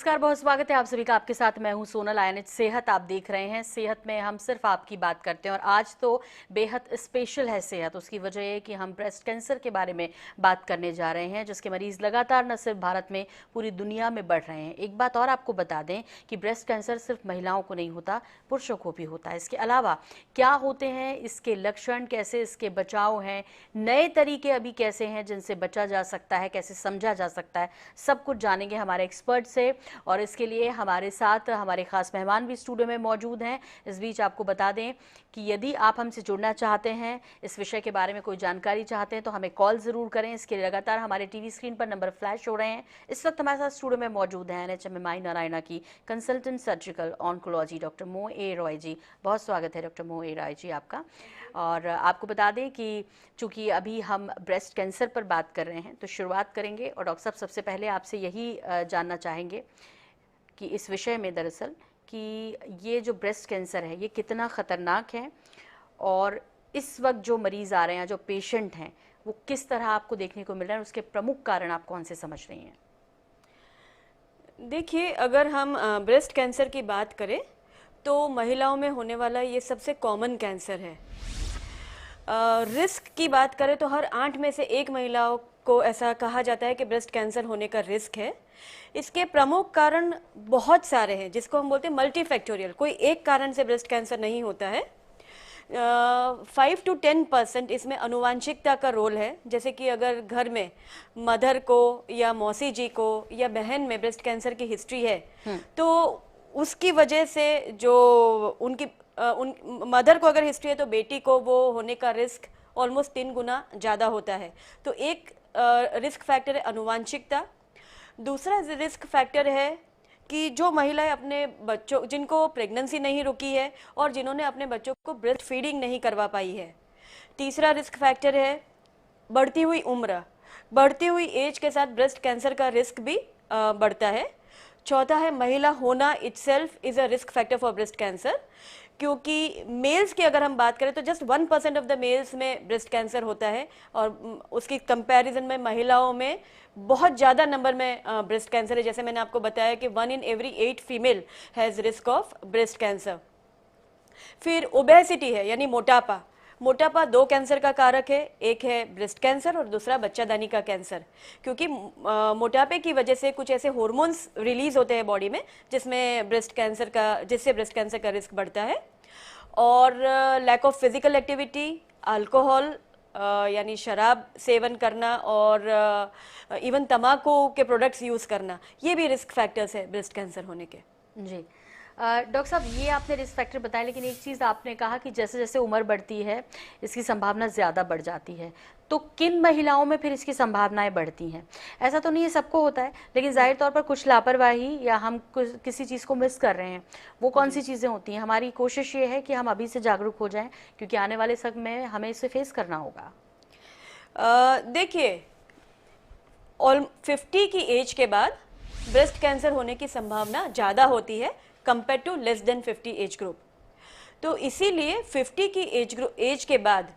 नमस्कार, बहुत स्वागत है आप सभी का। आपके साथ मैं हूं सोनल। आयनित सेहत आप देख रहे हैं। सेहत में हम सिर्फ आपकी बात करते हैं और आज तो बेहद स्पेशल है सेहत। उसकी वजह है कि हम ब्रेस्ट कैंसर के बारे में बात करने जा रहे हैं, जिसके मरीज लगातार न सिर्फ भारत में पूरी दुनिया में बढ़ रहे हैं। एक बात और आपको बता दें कि ब्रेस्ट कैंसर सिर्फ महिलाओं को नहीं होता, पुरुषों को भी होता है। इसके अलावा क्या होते हैं इसके लक्षण, कैसे इसके बचाव हैं, नए तरीके अभी कैसे हैं जिनसे बचा जा सकता है, कैसे समझा जा सकता है, सब कुछ जानेंगे हमारे एक्सपर्ट से। और इसके लिए हमारे साथ हमारे खास मेहमान भी स्टूडियो में मौजूद हैं। इस बीच आपको बता दें कि यदि आप हमसे जुड़ना चाहते हैं, इस विषय के बारे में कोई जानकारी चाहते हैं, तो हमें कॉल ज़रूर करें। इसके लिए लगातार हमारे टीवी स्क्रीन पर नंबर फ्लैश हो रहे हैं। इस वक्त हमारे साथ स्टूडियो में मौजूद हैं NHMMI नारायणा की कंसल्टेंट सर्जिकल ऑन्कोलॉजी डॉक्टर मोह ए रॉय जी। बहुत स्वागत है डॉक्टर मोह ए रॉय जी आपका। और आपको बता दें कि चूँकि अभी हम ब्रेस्ट कैंसर पर बात कर रहे हैं तो शुरुआत करेंगे। और डॉक्टर साहब, सबसे पहले आपसे यही जानना चाहेंगे कि इस विषय में दरअसल कि ये जो ब्रेस्ट कैंसर है ये कितना ख़तरनाक है, और इस वक्त जो मरीज़ आ रहे हैं, जो पेशेंट हैं, वो किस तरह आपको देखने को मिल रहा है, उसके प्रमुख कारण आप कौन से समझ रही हैं? देखिए, अगर हम ब्रेस्ट कैंसर की बात करें तो महिलाओं में होने वाला ये सबसे कॉमन कैंसर है। रिस्क की बात करें तो हर 8 में से 1 महिलाओं को ऐसा कहा जाता है कि ब्रेस्ट कैंसर होने का रिस्क है। इसके प्रमुख कारण बहुत सारे हैं, जिसको हम बोलते हैं मल्टीफैक्टोरियल। कोई एक कारण से ब्रेस्ट कैंसर नहीं होता है। 5 to 10% इसमें आनुवांशिकता का रोल है। जैसे कि अगर घर में मदर को या मौसी जी को या बहन में ब्रेस्ट कैंसर की हिस्ट्री है तो उसकी वजह से जो उनकी उन मदर को अगर हिस्ट्री है तो बेटी को वो होने का रिस्क ऑलमोस्ट 3 गुना ज़्यादा होता है। तो एक रिस्क फैक्टर है आनुवांशिकता। दूसरा रिस्क फैक्टर है कि जो महिलाएं अपने बच्चों, जिनको प्रेगनेंसी नहीं रुकी है और जिन्होंने अपने बच्चों को ब्रेस्ट फीडिंग नहीं करवा पाई है। तीसरा रिस्क फैक्टर है बढ़ती हुई उम्र। बढ़ती हुई एज के साथ ब्रेस्ट कैंसर का रिस्क भी बढ़ता है। चौथा है महिला होना itself is a risk factor for breast cancer, क्योंकि मेल्स की अगर हम बात करें तो जस्ट 1% ऑफ द मेल्स में ब्रेस्ट कैंसर होता है, और उसकी कंपैरिजन में महिलाओं में बहुत ज़्यादा नंबर में ब्रेस्ट कैंसर है। जैसे मैंने आपको बताया कि 1 in every 8 female has risk of breast cancer. फिर ओबेसिटी है, यानी मोटापा। मोटापा 2 कैंसर का कारक है, एक है ब्रेस्ट कैंसर और दूसरा बच्चादानी का कैंसर। क्योंकि मोटापे की वजह से कुछ ऐसे हार्मोन्स रिलीज होते हैं बॉडी में जिससे ब्रेस्ट कैंसर का रिस्क बढ़ता है। और lack of physical activity, alcohol यानी शराब सेवन करना और इवन तंबाकू के प्रोडक्ट्स यूज़ करना, ये भी रिस्क फैक्टर्स है ब्रेस्ट कैंसर होने के। जी डॉक्टर साहब, ये आपने रिस्क फैक्टर बताया, लेकिन एक चीज़ आपने कहा कि जैसे जैसे उम्र बढ़ती है इसकी संभावना ज़्यादा बढ़ जाती है। तो किन महिलाओं में फिर इसकी संभावनाएं बढ़ती हैं? ऐसा तो नहीं है सबको होता है, लेकिन जाहिर तौर पर कुछ लापरवाही या हम किसी चीज़ को मिस कर रहे हैं, वो कौन सी चीज़ें होती हैं? हमारी कोशिश ये है कि हम अभी से जागरूक हो जाएं, क्योंकि आने वाले समय में हमें इसे फेस करना होगा। देखिए, 50 की एज के बाद ब्रेस्ट कैंसर होने की संभावना ज़्यादा होती है compare to less than 50 age group. तो इसीलिए 50 की एज के बाद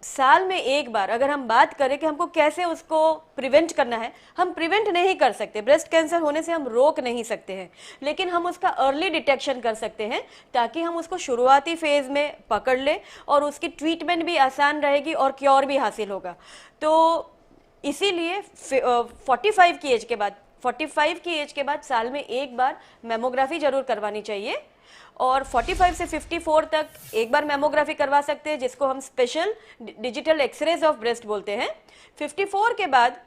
साल में एक बार अगर हम बात करें कि हमको कैसे उसको प्रिवेंट करना है, हम प्रिवेंट नहीं कर सकते, ब्रेस्ट कैंसर होने से हम रोक नहीं सकते हैं, लेकिन हम उसका अर्ली डिटेक्शन कर सकते हैं ताकि हम उसको शुरुआती फेज में पकड़ लें और उसकी ट्रीटमेंट भी आसान रहेगी और क्योर भी हासिल होगा। तो इसीलिए 45 की एज के बाद साल में एक बार मेमोग्राफी जरूर करवानी चाहिए। और 45 से 54 तक एक बार मेमोग्राफी करवा सकते हैं, जिसको हम special digital x-rays of breast बोलते हैं। 54 के बाद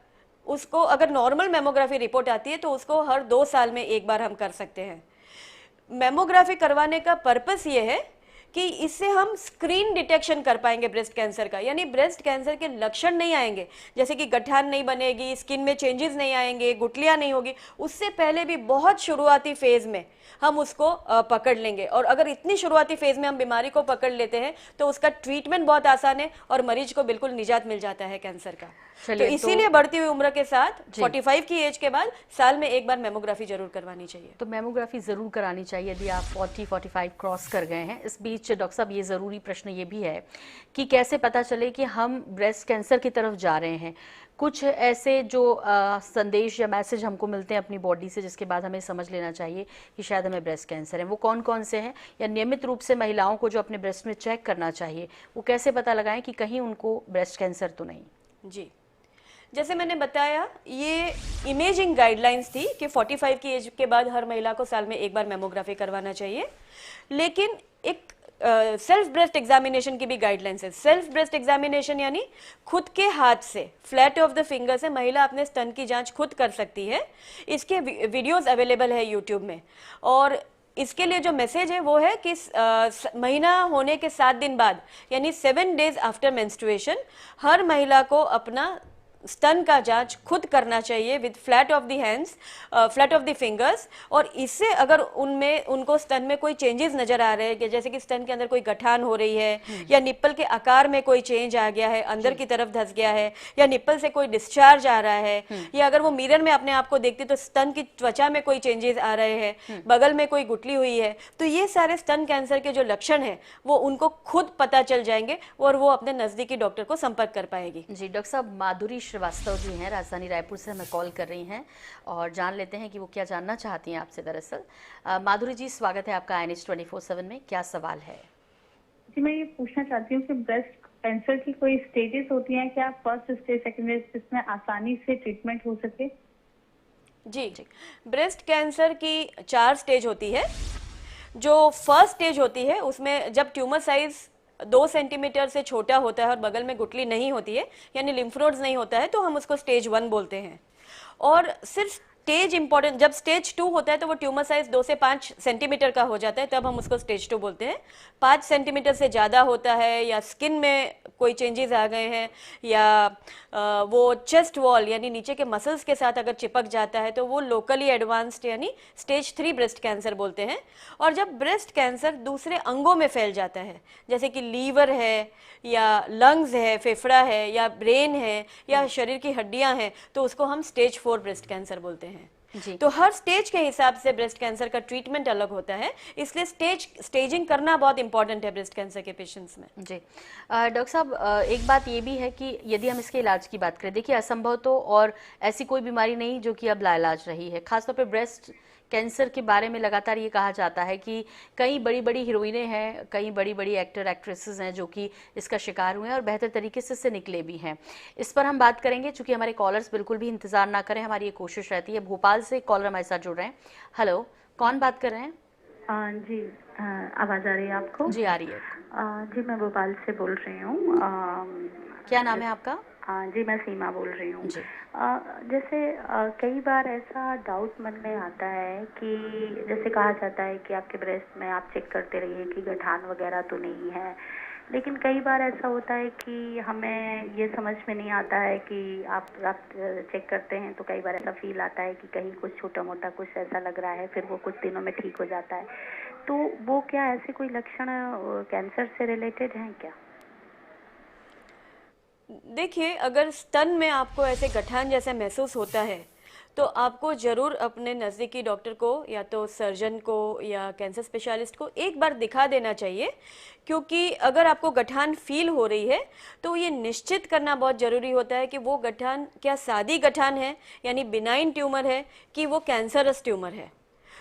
उसको अगर नॉर्मल मेमोग्राफी रिपोर्ट आती है तो उसको हर 2 साल में एक बार हम कर सकते हैं। मेमोग्राफी करवाने का पर्पस ये है कि इससे हम स्क्रीन डिटेक्शन कर पाएंगे ब्रेस्ट कैंसर का, यानी ब्रेस्ट कैंसर के लक्षण नहीं आएंगे, जैसे कि गठान नहीं बनेगी, स्किन में चेंजेस नहीं आएंगे, गुठलियां नहीं होगी। उससे पहले भी बहुत शुरुआती फेज में हम उसको पकड़ लेंगे, और अगर इतनी शुरुआती फेज में हम बीमारी को पकड़ लेते हैं तो उसका ट्रीटमेंट बहुत आसान है और मरीज को बिल्कुल निजात मिल जाता है कैंसर का। तो चलिए, इसीलिए बढ़ती हुई उम्र के साथ जी। 45 की एज के बाद साल में एक बार मेमोग्राफी जरूर करवानी चाहिए। तो मेमोग्राफी ज़रूर करानी चाहिए यदि आप 40-45 क्रॉस कर गए हैं। इस बीच डॉक्टर साहब, ये ज़रूरी प्रश्न ये भी है कि कैसे पता चले कि हम ब्रेस्ट कैंसर की तरफ जा रहे हैं। कुछ ऐसे जो संदेश या मैसेज हमको मिलते हैं अपनी बॉडी से जिसके बाद हमें समझ लेना चाहिए कि शायद हमें ब्रेस्ट कैंसर है, वो कौन कौन से हैं? या नियमित रूप से महिलाओं को जो अपने ब्रेस्ट में चेक करना चाहिए, वो कैसे पता लगाएं कि कहीं उनको ब्रेस्ट कैंसर तो नहीं? जी, जैसे मैंने बताया, ये इमेजिंग गाइडलाइंस थी कि 45 की एज के बाद हर महिला को साल में एक बार मेमोग्राफी करवाना चाहिए। लेकिन एक सेल्फ ब्रेस्ट एग्जामिनेशन की भी गाइडलाइंस है। सेल्फ ब्रेस्ट एग्जामिनेशन यानी खुद के हाथ से, फ्लैट ऑफ द फिंगर से महिला अपने स्तन की जांच खुद कर सकती है। इसके वीडियोस अवेलेबल है यूट्यूब में। और इसके लिए जो मैसेज है वो है कि महीना होने के 7 दिन बाद यानी 7 days आफ्टर मेंस्ट्रुएशन हर महिला को अपना स्तन का जांच खुद करना चाहिए with flat of the hands, flat of the fingers. और इससे अगर उनको स्तन में कोई चेंजेस नजर आ रहे हैं कि जैसे कि स्तन के अंदर कोई गठान हो रही है या निप्पल के आकार में कोई चेंज आ गया है, अंदर की तरफ धस गया है, या निप्पल से कोई डिस्चार्ज आ रहा है, या अगर वो मिरर में अपने आप को देखती तो स्तन की त्वचा में कोई चेंजेस आ रहे हैं, बगल में कोई गुठली हुई है, तो ये सारे स्तन कैंसर के जो लक्षण है वो उनको खुद पता चल जाएंगे और वो अपने नजदीकी डॉक्टर को संपर्क कर पाएगी। जी, डॉक्टर साहब, माधुरी श्रीवास्तव जी हैं, राजधानी रायपुर से हमें कॉल कर रही हैं और जान लेते हैं कि वो क्या जानना चाहती हैं आपसे। दरअसल माधुरी जी, स्वागत है आपका INH 24/7 में। क्या सवाल है? जी, मैं ये पूछना चाहती हूँ कि ब्रेस्ट कैंसर की कोई स्टेजेस होती हैं क्या? फर्स्ट स्टेज, सेकंड स्टेज, जिसमें आसानी से ट्रीटमेंट हो सके? जी, ब्रेस्ट कैंसर की 4 स्टेज होती है। जो फर्स्ट स्टेज होती है उसमें जब ट्यूमर साइज 2 सेंटीमीटर से छोटा होता है और बगल में गुठली नहीं होती है यानी लिम्फ नोड्स नहीं होता है तो हम उसको स्टेज 1 बोलते हैं। और सिर्फ स्टेज इंपॉर्टेंट, जब स्टेज 2 होता है तो वो ट्यूमर साइज 2 से 5 सेंटीमीटर का हो जाता है, तब हम उसको स्टेज 2 बोलते हैं। 5 सेंटीमीटर से ज़्यादा होता है या स्किन में कोई चेंजेस आ गए हैं या वो चेस्ट वॉल यानी नीचे के मसल्स के साथ अगर चिपक जाता है तो वो लोकली एडवांस्ड यानी स्टेज 3 ब्रेस्ट कैंसर बोलते हैं। और जब ब्रेस्ट कैंसर दूसरे अंगों में फैल जाता है जैसे कि लीवर है या लंग्स है, फेफड़ा है या ब्रेन है या शरीर की हड्डियां हैं, तो उसको हम स्टेज 4 ब्रेस्ट कैंसर बोलते हैं। जी। तो हर स्टेज के हिसाब से ब्रेस्ट कैंसर का ट्रीटमेंट अलग होता है, इसलिए स्टेजिंग करना बहुत इंपॉर्टेंट है ब्रेस्ट कैंसर के पेशेंट्स में। जी, डॉक्टर साहब, एक बात ये भी है कि यदि हम इसके इलाज की बात करें, देखिए असंभव तो और ऐसी कोई बीमारी नहीं जो कि अब लाइलाज रही है। खासतौर पे ब्रेस्ट कैंसर के बारे में लगातार ये कहा जाता है कि कई बड़ी बड़ी हीरोइनें हैं, कई बड़ी बड़ी एक्टर एक्ट्रेसेस हैं जो कि इसका शिकार हुए हैं और बेहतर तरीके से इससे निकले भी हैं। इस पर हम बात करेंगे। चूंकि हमारे कॉलर्स बिल्कुल भी इंतजार ना करें, हमारी ये कोशिश रहती है। भोपाल से कॉलर हमारे साथ जुड़ रहे हैं। हेलो, कौन बात कर रहे हैं? जी, आवाज़ आ रही है आपको? जी, आ रही है। जी, मैं भोपाल से बोल रही हूँ। क्या नाम है आपका? जी, मैं सीमा बोल रही हूँ। जी। जैसे कई बार ऐसा डाउट मन में आता है कि जैसे कहा जाता है कि आपके ब्रेस्ट में आप चेक करते रहिए कि गठान वगैरह तो नहीं है, लेकिन कई बार ऐसा होता है कि हमें ये समझ में नहीं आता है कि आप चेक करते हैं तो कई बार ऐसा फील आता है कि कहीं कुछ छोटा मोटा कुछ ऐसा लग रहा है, फिर वो कुछ दिनों में ठीक हो जाता है। तो वो क्या ऐसे कोई लक्षण कैंसर से रिलेटेड हैं क्या? देखिए, अगर स्तन में आपको ऐसे गठान जैसा महसूस होता है तो आपको ज़रूर अपने नज़दीकी डॉक्टर को या तो सर्जन को या कैंसर स्पेशलिस्ट को एक बार दिखा देना चाहिए, क्योंकि अगर आपको गठान फील हो रही है तो ये निश्चित करना बहुत ज़रूरी होता है कि वो गठान क्या सादी गठान है यानी बिनाइन ट्यूमर है कि वो कैंसरस ट्यूमर है।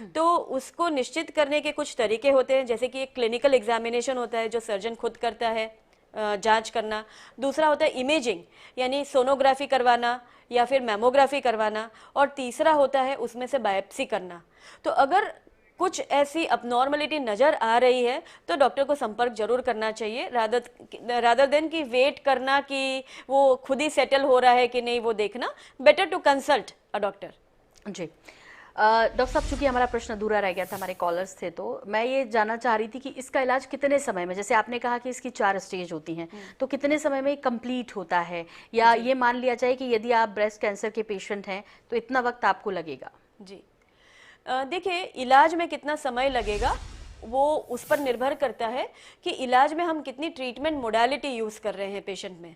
तो उसको निश्चित करने के कुछ तरीके होते हैं, जैसे कि एक क्लिनिकल एग्जामिनेशन होता है जो सर्जन खुद करता है, जांच करना। दूसरा होता है इमेजिंग यानी सोनोग्राफी करवाना या फिर मैमोग्राफी करवाना। और तीसरा होता है उसमें से बायोप्सी करना। तो अगर कुछ ऐसी अबनॉर्मलिटी नज़र आ रही है तो डॉक्टर को संपर्क जरूर करना चाहिए, रादर देन कि वेट करना कि वो खुद ही सेटल हो रहा है कि नहीं, वो देखना। Better to consult a doctor. जी, डॉक्टर साहब, चूंकि हमारा प्रश्न अधूरा रह गया था, हमारे कॉलर्स थे, तो मैं ये जानना चाह रही थी कि इसका इलाज कितने समय में, जैसे आपने कहा कि इसकी 4 स्टेज होती हैं, तो कितने समय में कंप्लीट होता है, या ये मान लिया जाए कि यदि आप ब्रेस्ट कैंसर के पेशेंट हैं तो इतना वक्त आपको लगेगा? जी, देखिए, इलाज में कितना समय लगेगा वो उस पर निर्भर करता है कि इलाज में हम कितनी ट्रीटमेंट मोडालिटी यूज़ कर रहे हैं पेशेंट में।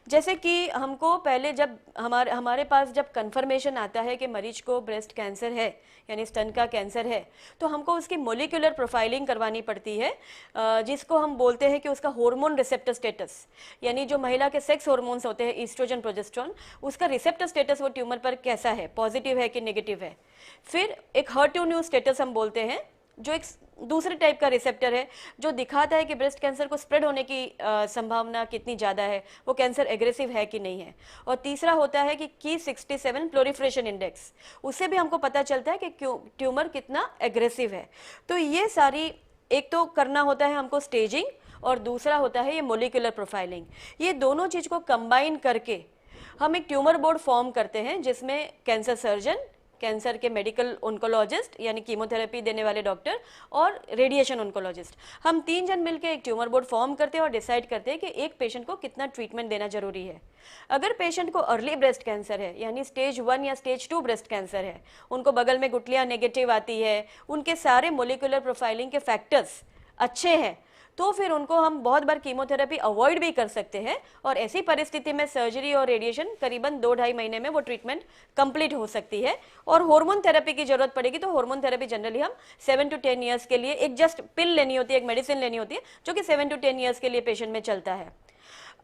जैसे कि हमको पहले जब हमारे पास जब कंफर्मेशन आता है कि मरीज को ब्रेस्ट कैंसर है यानी स्तन का कैंसर है, तो हमको उसकी मोलिकुलर प्रोफाइलिंग करवानी पड़ती है, जिसको हम बोलते हैं कि उसका हार्मोन रिसेप्टर स्टेटस, यानी जो महिला के सेक्स हार्मोन्स होते हैं ईस्ट्रोजन प्रोजेस्टेरोन, उसका रिसेप्टर स्टेटस वो ट्यूमर पर कैसा है, पॉजिटिव है कि नेगेटिव है। फिर एक HER2/neu स्टेटस हम बोलते हैं, जो एक दूसरे टाइप का रिसेप्टर है जो दिखाता है कि ब्रेस्ट कैंसर को स्प्रेड होने की संभावना कितनी ज़्यादा है, वो कैंसर एग्रेसिव है कि नहीं है। और तीसरा होता है कि Ki-67 प्लोरिफरेशन इंडेक्स, उससे भी हमको पता चलता है कि ट्यूमर कितना एग्रेसिव है। तो ये सारी, एक तो करना होता है हमको स्टेजिंग और दूसरा होता है ये मोलिकुलर प्रोफाइलिंग। ये दोनों चीज़ को कंबाइन करके हम एक ट्यूमर बोर्ड फॉर्म करते हैं जिसमें कैंसर सर्जन, कैंसर के मेडिकल ओंकोलॉजिस्ट यानी कीमोथेरेपी देने वाले डॉक्टर और रेडिएशन ओंकोलॉजिस्ट, हम 3 जन मिलकर एक ट्यूमर बोर्ड फॉर्म करते हैं और डिसाइड करते हैं कि एक पेशेंट को कितना ट्रीटमेंट देना जरूरी है। अगर पेशेंट को अर्ली ब्रेस्ट कैंसर है यानी स्टेज 1 या स्टेज 2 ब्रेस्ट कैंसर है, उनको बगल में गुठलियाँ नेगेटिव आती है, उनके सारे मोलिकुलर प्रोफाइलिंग के फैक्टर्स अच्छे हैं, तो फिर उनको हम बहुत बार कीमोथेरेपी अवॉइड भी कर सकते हैं और ऐसी परिस्थिति में सर्जरी और रेडिएशन करीबन 2-2.5 महीने में वो ट्रीटमेंट कंप्लीट हो सकती है। और हार्मोन थेरेपी की जरूरत पड़ेगी तो हार्मोन थेरेपी जनरली हम 7 to 10 ईयर्स के लिए एक जस्ट पिल लेनी होती है, एक मेडिसिन लेनी होती है जो कि 7 to 10 ईयर्स के लिए पेशेंट में चलता है।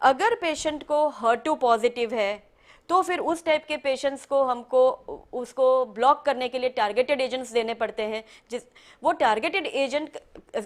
अगर पेशेंट को HER2 पॉजिटिव है तो फिर उस टाइप के पेशेंट्स को हमको उसको ब्लॉक करने के लिए टारगेटेड एजेंट्स देने पड़ते हैं, वो टारगेटेड एजेंट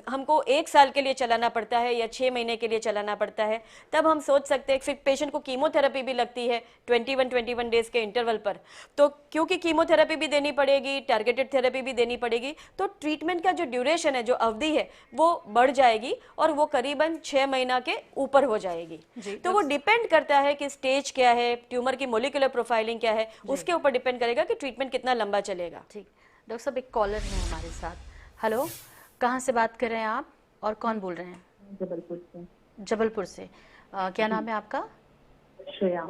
हमको 1 साल के लिए चलाना पड़ता है या 6 महीने के लिए चलाना पड़ता है। तब हम सोच सकते हैं, फिर पेशेंट को कीमोथेरेपी भी लगती है 21 डेज के इंटरवल पर, तो क्योंकि कीमोथेरेपी भी देनी पड़ेगी, टारगेटेड थेरेपी भी देनी पड़ेगी, तो ट्रीटमेंट का जो ड्यूरेशन है, जो अवधि है, वो बढ़ जाएगी और वो करीबन 6 महीना के ऊपर हो जाएगी। तो वो डिपेंड करता है कि स्टेज क्या है, ट्यूमर की मोलिकुलर प्रोफाइलिंग क्या है, उसके ऊपर डिपेंड करेगा कि ट्रीटमेंट कितना लंबा चलेगा। ठीक, डॉक्टर साहब एक कॉलर है हमारे साथ। हेलो, कहाँ से बात कर रहे हैं आप और कौन बोल रहे हैं? जबलपुर से। जबलपुर से। क्या नाम है आपका? श्रेया।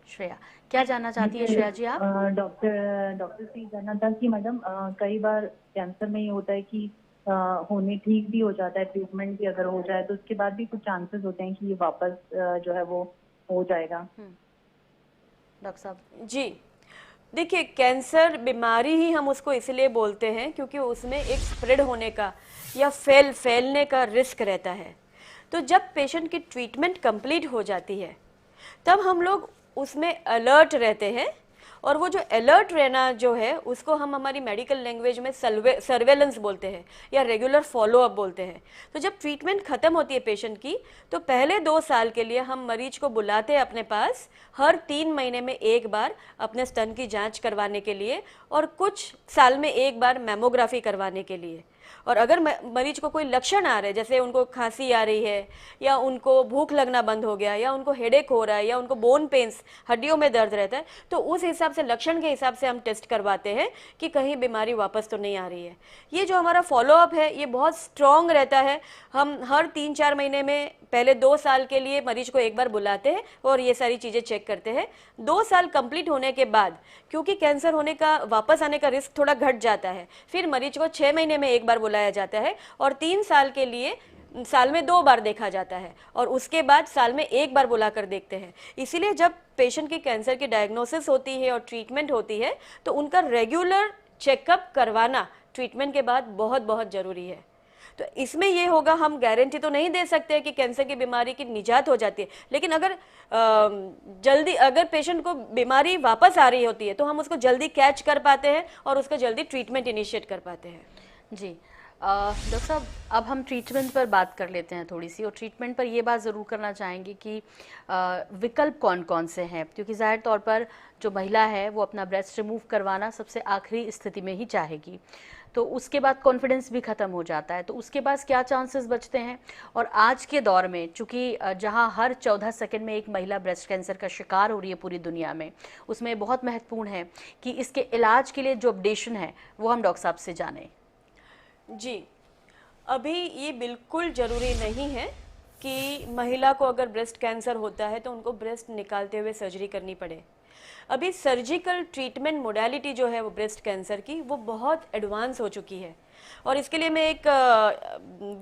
श्रेया, क्या जानना चाहती है श्रेया जी आप? डॉक्टर से जानना था कि मैडम कई बार कैंसर में ये होता है कि होने ठीक भी हो जाता है, ट्रीटमेंट भी अगर हो जाए तो उसके बाद भी कुछ चांसेस होते हैं कि ये वापस जो है वो हो जाएगा। डॉक्टर साहब जी, देखिए, कैंसर बीमारी ही हम उसको इसलिए बोलते हैं क्योंकि उसमें एक स्प्रेड होने का या फैलने का रिस्क रहता है। तो जब पेशेंट की ट्रीटमेंट कंप्लीट हो जाती है तब हम लोग उसमें अलर्ट रहते हैं, और वो जो अलर्ट रहना जो है उसको हम हमारी मेडिकल लैंग्वेज में सर्वेलेंस बोलते हैं या रेगुलर फॉलोअप बोलते हैं। तो जब ट्रीटमेंट ख़त्म होती है पेशेंट की, तो पहले 2 साल के लिए हम मरीज को बुलाते हैं अपने पास हर 3 महीने में एक बार अपने स्तन की जांच करवाने के लिए, और कुछ साल में एक बार मैमोग्राफी करवाने के लिए। और अगर मरीज को कोई लक्षण आ रहे, जैसे उनको खांसी आ रही है, या उनको भूख लगना बंद हो गया, या उनको हेडेक हो रहा है, या उनको बोन पेन्स, हड्डियों में दर्द रहता है, तो उस हिसाब से लक्षण के हिसाब से हम टेस्ट करवाते हैं कि कहीं बीमारी वापस तो नहीं आ रही है। ये जो हमारा फॉलोअप है ये बहुत स्ट्रॉन्ग रहता है। हम हर 3-4 महीने में पहले 2 साल के लिए मरीज को एक बार बुलाते हैं और ये सारी चीज़ें चेक करते हैं। 2 साल कंप्लीट होने के बाद, क्योंकि कैंसर होने का वापस आने का रिस्क थोड़ा घट जाता है, फिर मरीज को 6 महीने में एक बार बुलाया जाता है और 3 साल के लिए साल में 2 बार देखा जाता है, और उसके बाद साल में 1 बार बुलाकर देखते हैं। इसीलिए जब पेशेंट की कैंसर की डायग्नोसिस होती है और ट्रीटमेंट होती है तो उनका रेगुलर चेकअप करवाना ट्रीटमेंट के बाद बहुत बहुत ज़रूरी है। तो इसमें ये होगा, हम गारंटी तो नहीं दे सकते कि कैंसर की बीमारी की निजात हो जाती है, लेकिन अगर जल्दी अगर पेशेंट को बीमारी वापस आ रही होती है तो हम उसको जल्दी कैच कर पाते हैं और उसका जल्दी ट्रीटमेंट इनिशिएट कर पाते हैं। जी डॉक्टर साहब, अब हम ट्रीटमेंट पर बात कर लेते हैं थोड़ी सी, और ट्रीटमेंट पर ये बात ज़रूर करना चाहेंगे कि विकल्प कौन कौन से हैं, क्योंकि ज़ाहिर तौर पर जो महिला है वो अपना ब्रेस्ट रिमूव करवाना सबसे आखिरी स्थिति में ही चाहेगी, तो उसके बाद कॉन्फिडेंस भी ख़त्म हो जाता है, तो उसके पास क्या चांसेस बचते हैं? और आज के दौर में चूँकि जहां हर 14 सेकंड में एक महिला ब्रेस्ट कैंसर का शिकार हो रही है पूरी दुनिया में, उसमें बहुत महत्वपूर्ण है कि इसके इलाज के लिए जो अपडेशन है वो हम डॉक्टर साहब से जानें। जी, अभी ये बिल्कुल ज़रूरी नहीं है कि महिला को अगर ब्रेस्ट कैंसर होता है तो उनको ब्रेस्ट निकालते हुए सर्जरी करनी पड़े। अभी सर्जिकल ट्रीटमेंट मोडालिटी जो है वो ब्रेस्ट कैंसर की, वो बहुत एडवांस हो चुकी है। और इसके लिए मैं एक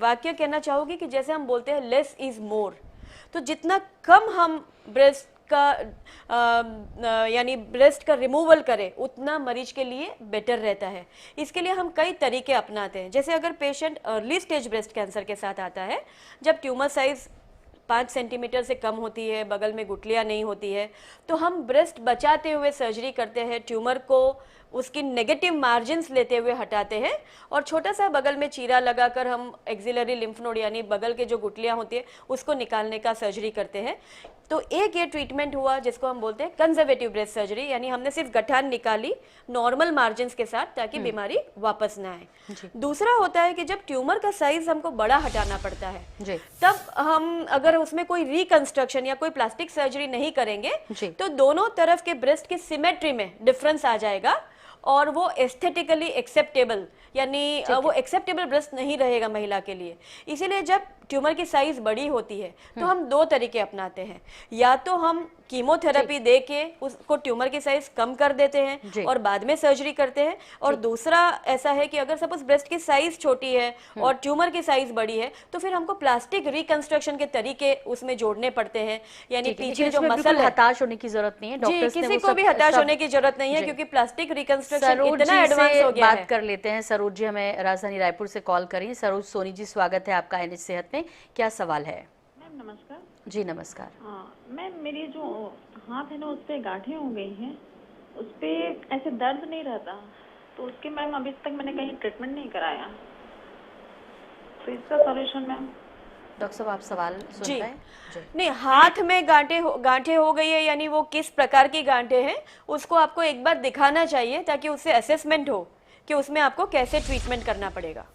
वाक्य कहना चाहूँगी कि जैसे हम बोलते हैं लेस इज मोर, तो जितना कम हम ब्रेस्ट का यानी ब्रेस्ट का रिमूवल करें उतना मरीज के लिए बेटर रहता है। इसके लिए हम कई तरीके अपनाते हैं। जैसे अगर patient early stage breast cancer के साथ आता है, जब ट्यूमर साइज 5 सेंटीमीटर से कम होती है, बगल में गुठलियाँ नहीं होती है, तो हम ब्रेस्ट बचाते हुए सर्जरी करते हैं, ट्यूमर को उसकी नेगेटिव मार्जिन्स लेते हुए हटाते हैं और छोटा सा बगल में चीरा लगाकर हम एक्सिलरी लिम्फ नोड यानी बगल के जो गुठलियाँ होती है उसको निकालने का सर्जरी करते हैं। तो एक ये ट्रीटमेंट हुआ जिसको हम बोलते हैं कंजर्वेटिव ब्रेस्ट सर्जरी, यानी हमने सिर्फ गठान निकाली नॉर्मल मार्जिन्स के साथ ताकि बीमारी वापस ना आए। दूसरा होता है कि जब ट्यूमर का साइज हमको बड़ा हटाना पड़ता है जी। तब हम अगर उसमें कोई रिकंस्ट्रक्शन या कोई प्लास्टिक सर्जरी नहीं करेंगे तो दोनों तरफ के ब्रेस्ट की सिमेट्री में डिफरेंस आ जाएगा और वो एस्थेटिकली एक्सेप्टेबल यानी वो एक्सेप्टेबल ब्रेस्ट नहीं रहेगा महिला के लिए। इसीलिए जब ट्यूमर की साइज बड़ी होती है तो हम दो तरीके अपनाते हैं, या तो हम कीमोथेरेपी दे के उसको ट्यूमर की साइज कम कर देते हैं और बाद में सर्जरी करते हैं, और दूसरा ऐसा है कि अगर सपोज ब्रेस्ट की साइज छोटी है और ट्यूमर की साइज बड़ी है तो फिर हमको प्लास्टिक रिकंस्ट्रक्शन के तरीके उसमें जोड़ने पड़ते हैं। यानी पीछे जो मसल है, हताश होने की जरूरत नहीं है जी, किसी को भी हताश होने की जरूरत नहीं है क्योंकि प्लास्टिक रिकंस्ट्रक्शन इतना एडवांस हो गया है। बात कर लेते हैं। सरोज जी हमें राजधानी रायपुर से कॉल करी। सरोज सोनी जी, स्वागत है आपका NH सेहत में। क्या सवाल है? मैम नमस्कार। जी नमस्कार। हाँ मैम, मेरी जो हाथ है ना उस पर गांठें हो गई हैं, उस पर ऐसे दर्द नहीं रहता, तो उसके मैम अभी तक मैंने कहीं ट्रीटमेंट नहीं कराया, तो इसका सॉल्यूशन मैम। डॉक्टर साहब आप सवाल सुन पाए? नहीं, हाथ में गांठें हो गई है यानी वो किस प्रकार की गांठें हैं उसको आपको एक बार दिखाना चाहिए ताकि उससे असेसमेंट हो कि उसमें आपको कैसे ट्रीटमेंट करना पड़ेगा।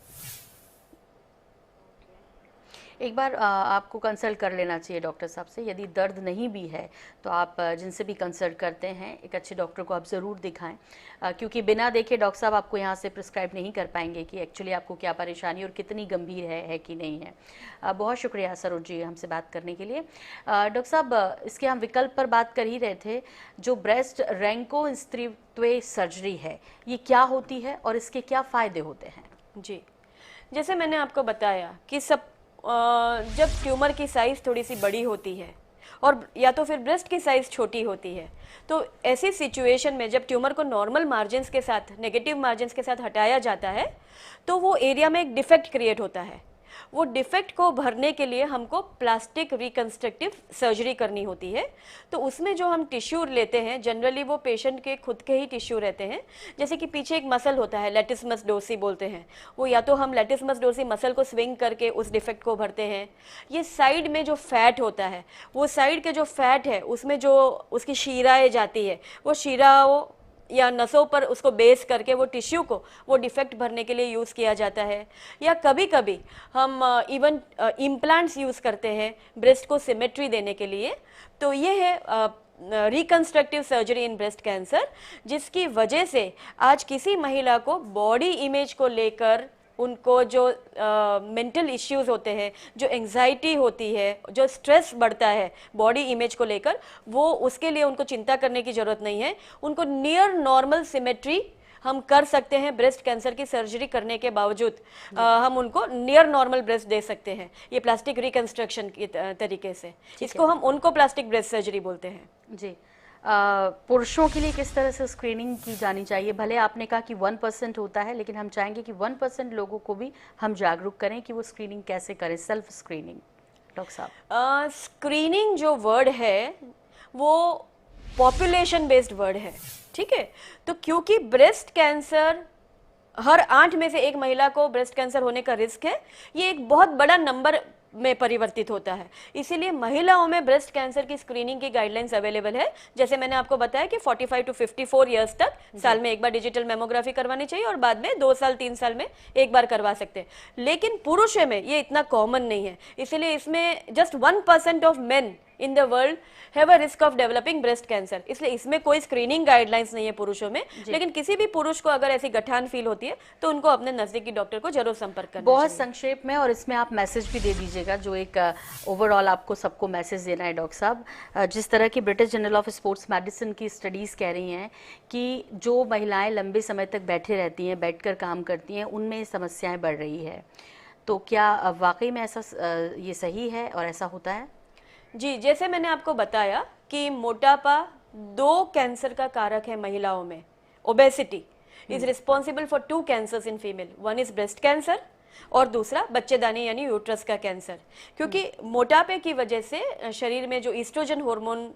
एक बार आपको कंसल्ट कर लेना चाहिए डॉक्टर साहब से। यदि दर्द नहीं भी है तो आप जिनसे भी कंसल्ट करते हैं एक अच्छे डॉक्टर को आप ज़रूर दिखाएं, क्योंकि बिना देखे डॉक्टर साहब आपको यहाँ से प्रिस्क्राइब नहीं कर पाएंगे कि एक्चुअली आपको क्या परेशानी और कितनी गंभीर है कि नहीं है। बहुत शुक्रिया सरोज जी हमसे बात करने के लिए। डॉक्टर साहब, इसके हम विकल्प पर बात कर ही रहे थे। जो ब्रेस्ट रेंकोस्ट्रिक्टिव सर्जरी है ये क्या होती है और इसके क्या फ़ायदे होते हैं? जी, जैसे मैंने आपको बताया कि जब ट्यूमर की साइज़ थोड़ी सी बड़ी होती है और या तो फिर ब्रेस्ट की साइज़ छोटी होती है, तो ऐसी सिचुएशन में जब ट्यूमर को नॉर्मल मार्जिन्स के साथ, नेगेटिव मार्जिन्स के साथ हटाया जाता है तो वो एरिया में एक डिफेक्ट क्रिएट होता है। वो डिफेक्ट को भरने के लिए हमको प्लास्टिक रिकंस्ट्रक्टिव सर्जरी करनी होती है। तो उसमें जो हम टिश्यू लेते हैं जनरली वो पेशेंट के खुद के ही टिश्यू रहते हैं। जैसे कि पीछे एक मसल होता है, लेटिसमस डोर्सी बोलते हैं, वो या तो हम लेटिसमस डोर्सी मसल को स्विंग करके उस डिफेक्ट को भरते हैं। ये साइड में जो फैट होता है, वो साइड के जो फैट है उसमें जो उसकी शिराएँ जाती है, वो शिराओं या नसों पर उसको बेस करके वो टिश्यू को वो डिफेक्ट भरने के लिए यूज़ किया जाता है। या कभी कभी हम इवन इम्प्लांट्स यूज़ करते हैं ब्रेस्ट को सिमेट्री देने के लिए। तो ये है reconstructive surgery in breast cancer, जिसकी वजह से आज किसी महिला को बॉडी इमेज को लेकर उनको जो मेंटल इश्यूज होते हैं, जो एंजाइटी होती है, जो स्ट्रेस बढ़ता है बॉडी इमेज को लेकर, वो उसके लिए उनको चिंता करने की ज़रूरत नहीं है। उनको नियर नॉर्मल सिमेट्री हम कर सकते हैं। ब्रेस्ट कैंसर की सर्जरी करने के बावजूद हम उनको नियर नॉर्मल ब्रेस्ट दे सकते हैं, ये प्लास्टिक रिकंस्ट्रक्शन के तरीके से। इसको हम उनको प्लास्टिक ब्रेस्ट सर्जरी बोलते हैं। जी, पुरुषों के लिए किस तरह से स्क्रीनिंग की जानी चाहिए? भले आपने कहा कि 1% होता है, लेकिन हम चाहेंगे कि 1% लोगों को भी हम जागरूक करें कि वो स्क्रीनिंग कैसे करें, सेल्फ स्क्रीनिंग। डॉक्टर साहब, स्क्रीनिंग जो वर्ड है वो पॉपुलेशन बेस्ड वर्ड है, ठीक है? तो क्योंकि ब्रेस्ट कैंसर हर 8 में से 1 महिला को ब्रेस्ट कैंसर होने का रिस्क है, ये एक बहुत बड़ा नंबर में परिवर्तित होता है। इसीलिए महिलाओं में ब्रेस्ट कैंसर की स्क्रीनिंग की गाइडलाइंस अवेलेबल है। जैसे मैंने आपको बताया कि 45 to 54 इयर्स तक साल में एक बार डिजिटल मेमोग्राफी करवानी चाहिए और बाद में 2 साल 3 साल में एक बार करवा सकते हैं। लेकिन पुरुषों में ये इतना कॉमन नहीं है, इसलिए इसमें just 1% of main in the world have a risk of developing breast cancer. इसलिए इसमें कोई स्क्रीनिंग गाइडलाइंस नहीं है पुरुषों में। लेकिन किसी भी पुरुष को अगर ऐसी गठान फील होती है तो उनको अपने नजदीकी डॉक्टर को जरूर संपर्क करना बहुत चाहिए। संक्षेप में, और इसमें आप मैसेज भी दे दीजिए दीजिएगा जो एक ओवरऑल आपको सबको मैसेज देना है डॉक्टर साहब। जिस तरह की British journal of sports medicine की स्टडीज़ कह रही हैं कि जो महिलाएं लंबे समय तक बैठे रहती हैं, बैठकर काम करती हैं, उनमें समस्याएं बढ़ रही है, तो क्या वाकई में ऐसा ये सही है और ऐसा होता है? जी, जैसे मैंने आपको बताया कि मोटापा 2 कैंसर का कारक है महिलाओं में। Obesity is responsible for 2 cancers in female, one is breast cancer और दूसरा बच्चेदानी यानी यूट्रस का कैंसर। क्योंकि मोटापे की वजह से शरीर में जो ईस्ट्रोजन हार्मोन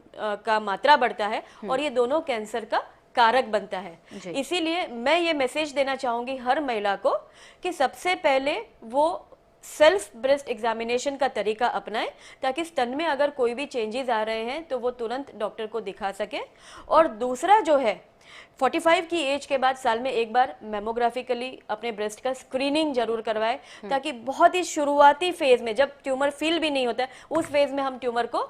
का मात्रा बढ़ता है और ये दोनों कैंसर का कारक बनता है। इसीलिए मैं ये मैसेज देना चाहूंगी हर महिला को कि सबसे पहले वो सेल्फ ब्रेस्ट एग्जामिनेशन का तरीका अपनाएं, ताकि स्तन में अगर कोई भी चेंजेस आ रहे हैं तो वो तुरंत डॉक्टर को दिखा सके। और दूसरा जो है 45 की एज के बाद साल में एक बार मेमोग्राफिकली अपने ब्रेस्ट का स्क्रीनिंग जरूर करवाएं, ताकि बहुत ही शुरुआती फेज में जब ट्यूमर फील भी नहीं होता है उस फेज में हम ट्यूमर को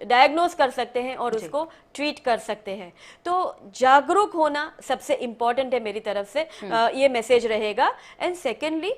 डायग्नोज कर सकते हैं और उसको ट्रीट कर सकते हैं। तो जागरूक होना सबसे इम्पॉर्टेंट है मेरी तरफ से, ये मैसेज रहेगा। And secondly,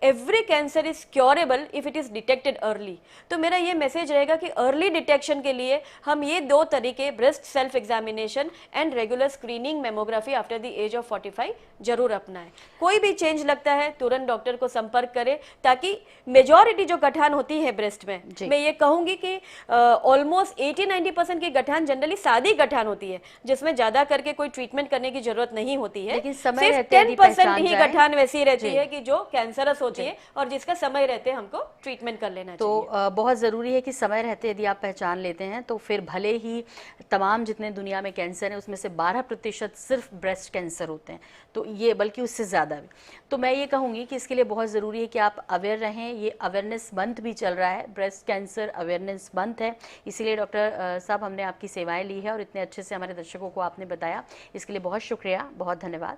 every cancer is curable if it is detected early. तो मेरा ये मैसेज रहेगा कि अर्ली डिटेक्शन के लिए हम ये 2 तरीके, breast self examination and regular screening mammography after the age of 45 जरूर अपनाएं। कोई भी चेंज लगता है तुरंत डॉक्टर को संपर्क करें, ताकि मेजॉरिटी जो गठान होती है ब्रेस्ट में, मैं ये कहूंगी कि ऑलमोस्ट 80-90% की गठान जनरली सादी गठान होती है, जिसमें ज्यादा करके कोई ट्रीटमेंट करने की जरूरत नहीं होती है। लेकिन समय सिर्फ रहते यदि 10% पहचान ही जाए, गठान वैसी रहती है कि जो कैंसरस होती है और जिसका समय रहते हमको ट्रीटमेंट कर लेना चाहिए। तो बहुत ज़रूरी है कि समय रहते यदि आप पहचान लेते हैं तो फिर भले ही तमाम जितने दुनिया में कैंसर हैं उसमें से 12% सिर्फ ब्रेस्ट कैंसर होते हैं, तो ये बल्कि उससे ज़्यादा भी। तो मैं ये कहूँगी कि इसके लिए बहुत ज़रूरी है कि आप अवेयर रहें। ये अवेयरनेस मंथ भी चल रहा है, ब्रेस्ट कैंसर अवेयरनेस मंथ है, इसीलिए डॉक्टर साहब हमने आपकी सेवाएँ ली है और इतने अच्छे से हमारे दर्शकों को आपने बताया, इसके लिए बहुत शुक्रिया, बहुत धन्यवाद।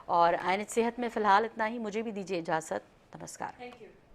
और INH सेहत में फ़िलहाल इतना ही, मुझे भी दीजिए इजाज़त, नमस्कार। Thank you.